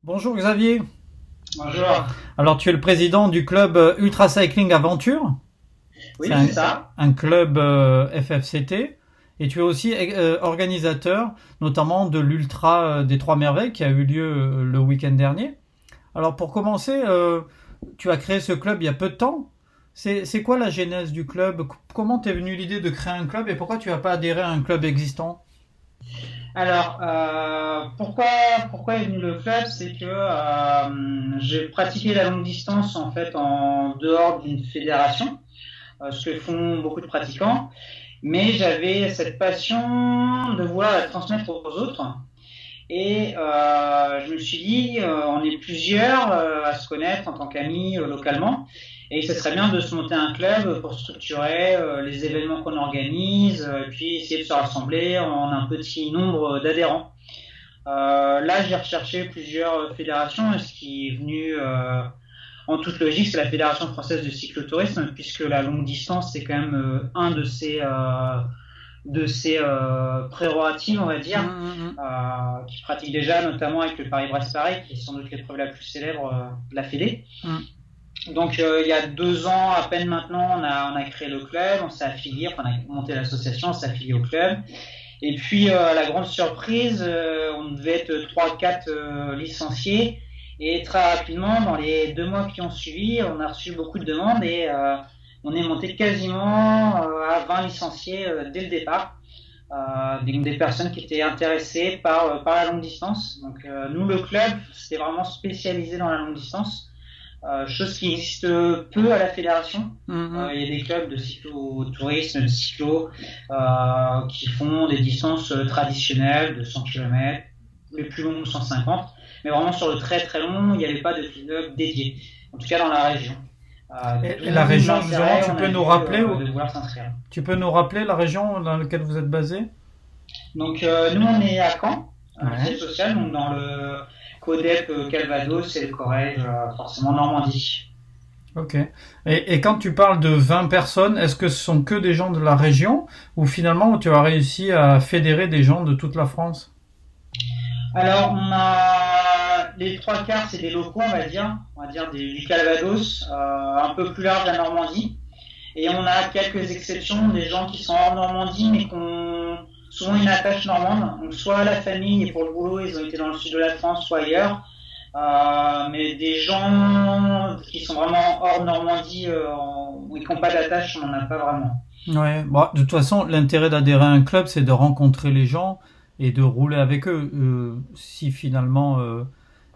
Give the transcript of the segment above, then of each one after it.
Bonjour Xavier. Bonjour. Alors tu es le président du club Ultra Cycling Aventure. C'est Oui, c'est ça. un club FFCT. Et tu es aussi organisateur notamment de l'Ultra des Trois Merveilles qui a eu lieu le week-end dernier. Alors pour commencer, tu as créé ce club il y a peu de temps. C'est quoi la genèse du club? Comment t'es venue l'idée de créer un club et pourquoi tu n'as pas adhéré à un club existant? Alors, pourquoi est venu le club? C'est que j'ai pratiqué la longue distance en fait en dehors d'une fédération, ce que font beaucoup de pratiquants, mais j'avais cette passion de vouloir la transmettre aux autres. Et je me suis dit, on est plusieurs à se connaître en tant qu'amis localement, et ce serait bien de se monter un club pour structurer les événements qu'on organise, et puis essayer de se rassembler en un petit nombre d'adhérents. Là, j'ai recherché plusieurs fédérations, et ce qui est venu en toute logique, c'est la Fédération française de cyclotourisme, puisque la longue distance, c'est quand même un de ses prérogatives, on va dire, qui pratique déjà, notamment avec le Paris-Brest-Paris, qui est sans doute l'épreuve la plus célèbre de la Fédé. Mm. Donc, il y a 2 ans à peine maintenant, on a créé le club, on s'est affilié, enfin, on a monté l'association, on s'est affilié au club. Et puis, la grande surprise, on devait être 3-4 licenciés. Et très rapidement, dans les 2 mois qui ont suivi, on a reçu beaucoup de demandes et on est monté quasiment à 20 licenciés dès le départ. Des personnes qui étaient intéressées par la longue distance. Donc nous, le club, c'était vraiment spécialisé dans la longue distance, chose qui existe peu à la fédération. Il y a des clubs de cyclotourisme, de cyclo, qui font des distances traditionnelles de 100 km, les plus longues 150, mais vraiment sur le très très long, il n'y avait pas de club dédié, en tout cas dans la région. Et la région, justement, tu peux nous rappeler la région dans laquelle vous êtes basé? Donc nous on est à Caen, Ouais. siège social, donc dans le Codep Calvados et le Corrège, forcément Normandie. Ok. Et quand tu parles de 20 personnes, est-ce que ce sont que des gens de la région ou finalement tu as réussi à fédérer des gens de toute la France? Alors on a les 3 quarts, c'est des locaux, on va dire du Calvados, un peu plus large la Normandie. Et on a quelques exceptions, des gens qui sont hors Normandie, mais qui ont souvent une attache normande. Donc soit la famille et pour le boulot, ils ont été dans le sud de la France, soit ailleurs. Mais des gens qui sont vraiment hors Normandie, et qui n'ont pas d'attache, on n'en a pas vraiment. Ouais. Bon, de toute façon, l'intérêt d'adhérer à un club, c'est de rencontrer les gens et de rouler avec eux. Si finalement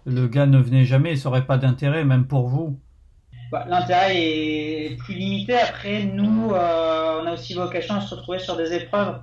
le gars ne venait jamais, ça n'aurait pas d'intérêt, même pour vous. L'intérêt est plus limité. Après, nous, on a aussi vocation à se retrouver sur des épreuves.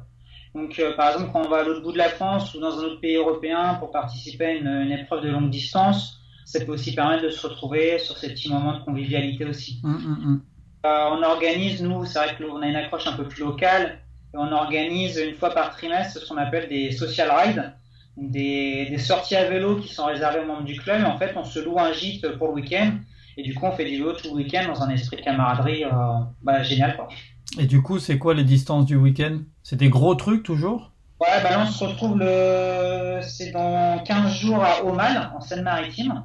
Donc, par exemple, quand on va à l'autre bout de la France ou dans un autre pays européen pour participer à une épreuve de longue distance, ça peut aussi permettre de se retrouver sur ces petits moments de convivialité aussi. Hum. On organise, nous, c'est vrai qu'on a une approche un peu plus locale, et on organise une fois par trimestre ce qu'on appelle des social rides, des sorties à vélo qui sont réservées aux membres du club. Et en fait, on se loue un gîte pour le week-end, et du coup, on fait du vélo tout le week-end dans un esprit de camaraderie génial, quoi. Et du coup, c'est quoi les distances du week-end? C'est des gros trucs toujours? Ouais, là, on se retrouve c'est dans 15 jours à Aumale, en Seine-Maritime.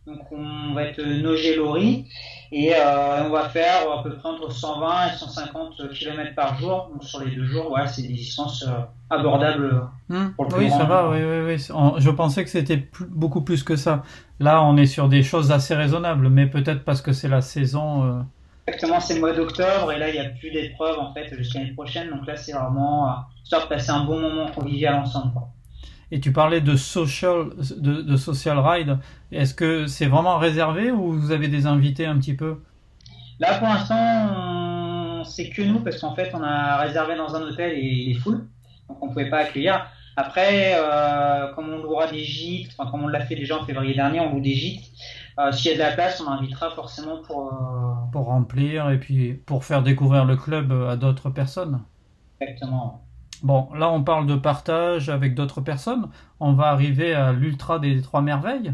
Donc, on va être Nogé-Lori et on va faire à peu près entre 120 et 150 km par jour. Donc, sur les 2 jours, ouais, c'est des distances abordables pour le plus Oui, grand ça va, nombre. oui, oui, oui. Je pensais que c'était beaucoup plus que ça. Là, on est sur des choses assez raisonnables, mais peut-être parce que c'est la saison. Exactement, c'est le mois d'octobre et là, il n'y a plus d'épreuves en fait jusqu'à l'année prochaine. Donc là, c'est vraiment histoire de passer un bon moment convivial ensemble, quoi. Et tu parlais de social ride. Est-ce que c'est vraiment réservé ou vous avez des invités un petit peu? Là, pour l'instant, c'est que nous parce qu'en fait, on a réservé dans un hôtel et il est full, donc on ne pouvait pas accueillir. Après, comme on louera des gîtes, enfin comme on l'a fait déjà en février dernier, on loue des gîtes. S'il y a de la place, on invitera forcément pour Pour remplir et puis pour faire découvrir le club à d'autres personnes. exactement. Bon, là, on parle de partage avec d'autres personnes. On va arriver à l'Ultra des Trois Merveilles.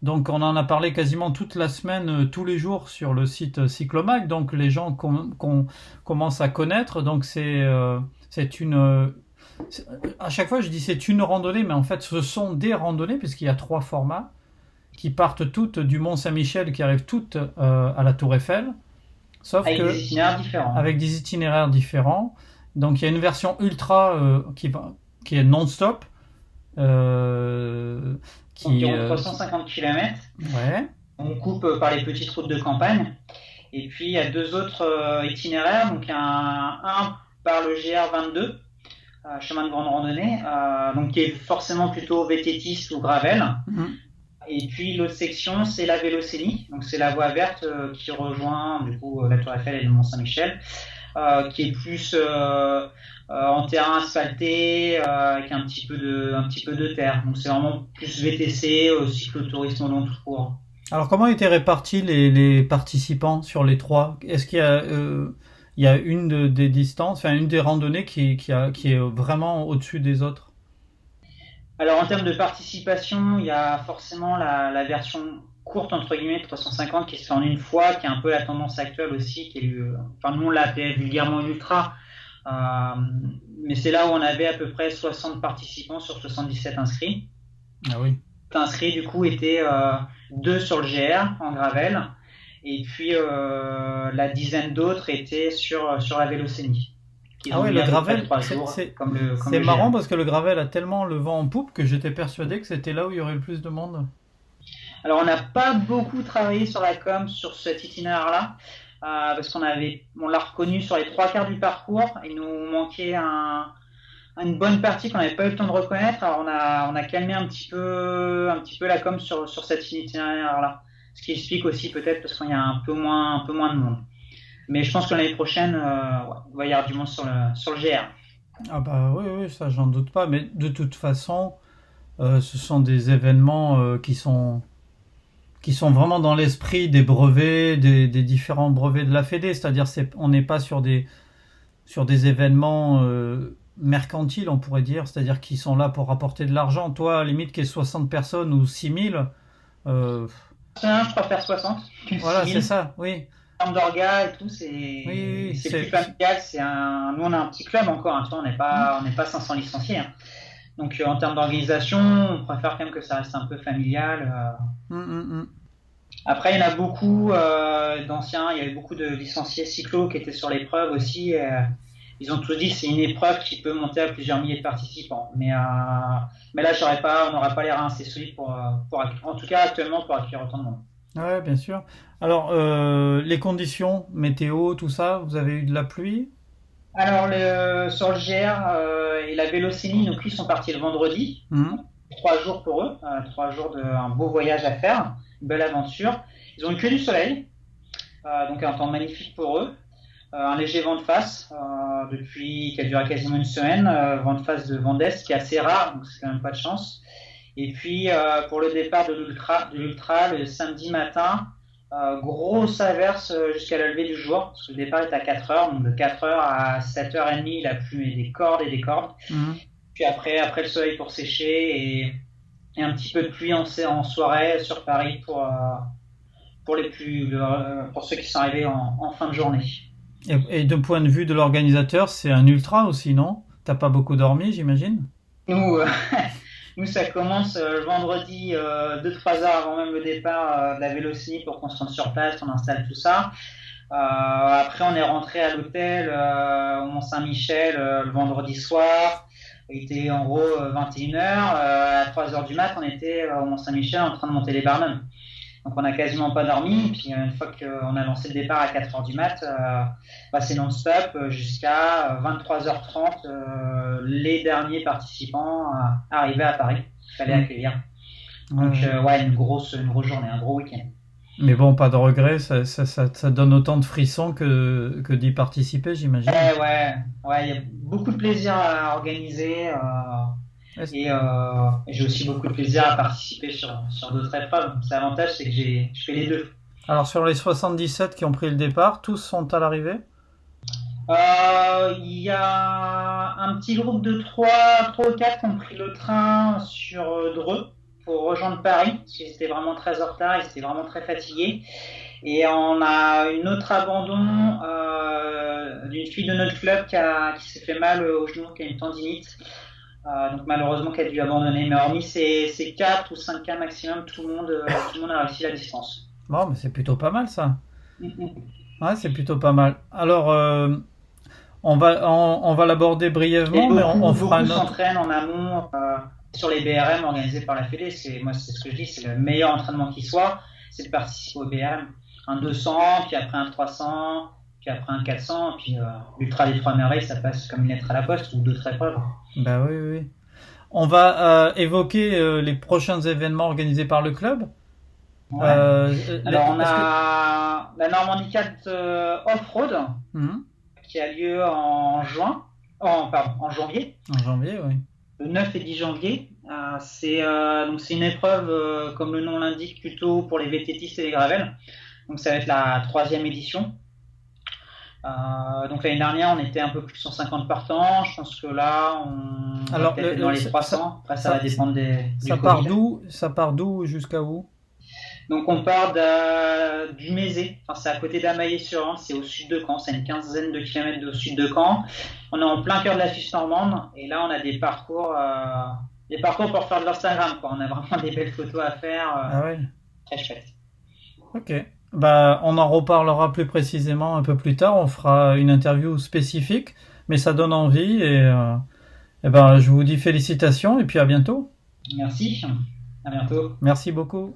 Donc on en a parlé quasiment toute la semaine, tous les jours sur le site Cyclomac. Donc les gens qu'on commence à connaître. Donc c'est à chaque fois je dis c'est une randonnée, mais en fait ce sont des randonnées puisqu'il y a trois formats. qui partent toutes du Mont Saint-Michel, qui arrivent toutes à la Tour Eiffel, sauf Avec que des itinéraires différents. avec des itinéraires différents. Donc il y a une version ultra qui est non-stop, qui Environ 350 km. ouais. On coupe par les petites routes de campagne. Et puis il y a deux autres itinéraires. Donc un par le GR22, chemin de grande randonnée, donc qui est forcément plutôt vététiste ou gravel. Mhm. Et puis l'autre section, c'est la Vélocénie. Donc c'est la voie verte qui rejoint du coup la Tour Eiffel et le Mont Saint-Michel, qui est plus en terrain asphalté, avec un petit peu de terre. Donc c'est vraiment plus VTC, cyclotourisme au long cours. Alors comment étaient répartis les participants sur les trois? Est-ce qu'il y a il y a des distances, enfin une des randonnées qui est vraiment au-dessus des autres? Alors en termes de participation, il y a forcément la version courte entre guillemets 350 qui se fait en une fois, qui est un peu la tendance actuelle aussi, qui est enfin nous on l'appelait vulgairement ultra, mais c'est là où on avait à peu près 60 participants sur 77 inscrits. Ah oui. Inscrits du coup étaient deux sur le GR en gravel, et puis la dizaine d'autres étaient sur la Vélocénie. Ah ouais, le gravel, c'est le marrant GR. parce que le gravel a tellement le vent en poupe que j'étais persuadé que c'était là où il y aurait le plus de monde. Alors, on n'a pas beaucoup travaillé sur la com sur cet itinéraire-là, parce on l'a reconnu sur les trois quarts du parcours. Il nous manquait une bonne partie qu'on n'avait pas eu le temps de reconnaître. Alors, on a calmé un petit peu la com sur cet itinéraire-là. Ce qui explique aussi peut-être parce qu'il y a un peu moins de monde. Mais je pense que l'année prochaine, il va y avoir du monde sur le GR. Ah bah oui, oui, ça j'en doute pas. Mais de toute façon, ce sont des événements qui sont vraiment dans l'esprit des brevets, des différents brevets de la Fédé. C'est-à-dire, on n'est pas sur des événements mercantiles, on pourrait dire. C'est-à-dire qui sont là pour rapporter de l'argent. Toi, à la limite, qu'il y ait 60 personnes ou 6000, Je préfère 60 que voilà, 6 c'est 000. ça, oui. En termes d'orga et tout, Oui, oui, c'est plus familial. Nous, on a un petit club encore. Hein, on n'est pas 500 licenciés. Hein. Donc, en termes d'organisation, on préfère quand même que ça reste un peu familial. Après, il y en a beaucoup d'anciens. Il y avait beaucoup de licenciés cyclo qui étaient sur l'épreuve aussi. Ils ont tous dit que c'est une épreuve qui peut monter à plusieurs milliers de participants. Mais là, on n'aura pas les reins assez solides en tout cas actuellement, pour accueillir autant de monde. ouais, bien sûr. Alors, les conditions, météo, tout ça, vous avez eu de la pluie? Alors, sur le GR et la Vélocénie, nos clients sont partis le vendredi. Mhm. 3 jours pour eux, 3 jours d'un beau voyage à faire, une belle aventure. Ils ont eu que du soleil, donc un temps magnifique pour eux. Un léger vent de face, qui a duré quasiment une semaine, vent de face de vent d'est, qui est assez rare, donc c'est quand même pas de chance. Et puis pour le départ de l'ultra, le samedi matin, grosse averse jusqu'à la levée du jour, parce que le départ est à 4h, donc de 4h à 7h30, la pluie et des cordes et des cordes. Mhm. Puis après le soleil pour sécher et un petit peu de pluie en soirée sur Paris pour ceux qui sont arrivés en fin de journée. Et d'un point de vue de l'organisateur, c'est un ultra aussi, non? T'as pas beaucoup dormi, j'imagine? Nous, ça commence le vendredi 2-3 heures avant même le départ de la Vélocénie pour qu'on se rende sur place, qu'on installe tout ça. Après, on est rentré à l'hôtel au Mont Saint-Michel le vendredi soir. Il était en gros 21h. À 3h du mat, on était au Mont Saint-Michel en train de monter les Barnum. Donc on n'a quasiment pas dormi. Puis une fois qu'on a lancé le départ à 4h du mat, c'est non-stop jusqu'à 23h30. Les derniers participants arrivaient à Paris. Il fallait accueillir. Donc une grosse journée, un gros week-end. Mais bon, pas de regret, ça donne autant de frissons que d'y participer, j'imagine. Ouais, il y a beaucoup de plaisir à organiser et j'ai aussi beaucoup de plaisir à participer sur d'autres épreuves. L'avantage, c'est que je fais les deux. Alors, sur les 77 qui ont pris le départ, tous sont à l'arrivée? Il y a un petit groupe de 3 ou 4 qui ont pris le train sur Dreux pour rejoindre Paris, parce qu'ils étaient vraiment très en retard, ils étaient vraiment très fatigués. Et on a une autre abandon d'une fille de notre club qui s'est fait mal au genou, qui a une tendinite. Donc malheureusement qui a dû abandonner. Mais hormis ces 4 ou 5 cas maximum, tout le monde a réussi la distance. Bon, mais c'est plutôt pas mal ça. Mhm. Ouais, c'est plutôt pas mal. Alors, on va l'aborder Et brièvement, mais on fera beaucoup un autre. s'entraînent en amont sur les BRM organisés par la Fédé. C'est ce que je dis, c'est le meilleur entraînement qui soit, c'est de participer au BRM. Un 200, puis après un 300, puis après un 400, puis l'Ultra des 3 merveilles, ça passe comme une lettre à la poste ou d'autres épreuves. Bah oui, oui, oui. On va évoquer les prochains événements organisés par le club. Ouais. Alors on Est-ce que... a la Normandie 4 Off-Road Mhm. qui a lieu en janvier, En janvier, oui. le 9 et 10 janvier. Donc c'est une épreuve, comme le nom l'indique, plutôt pour les VTTistes et les gravels. Donc ça va être la 3e édition. Donc l'année dernière, on était un peu plus de 150 partants. Je pense que là, on va Alors, peut-être être dans les 300. Après, ça va dépendre du Covid. Ça part d'où jusqu'à où? Donc on part du Mézé, enfin, c'est à côté d'Amaillé-sur-Inde, c'est au sud de Caen, c'est à une quinzaine de kilomètres au sud de Caen. On est en plein cœur de la Suisse normande et là on a des parcours pour faire de l'Instagram, quoi. On a vraiment des belles photos à faire, Ah ouais. très chouette. Ok. Bah, on en reparlera plus précisément un peu plus tard. On fera une interview spécifique, mais ça donne envie et ben, je vous dis félicitations et puis à bientôt. Merci, à bientôt. Merci beaucoup.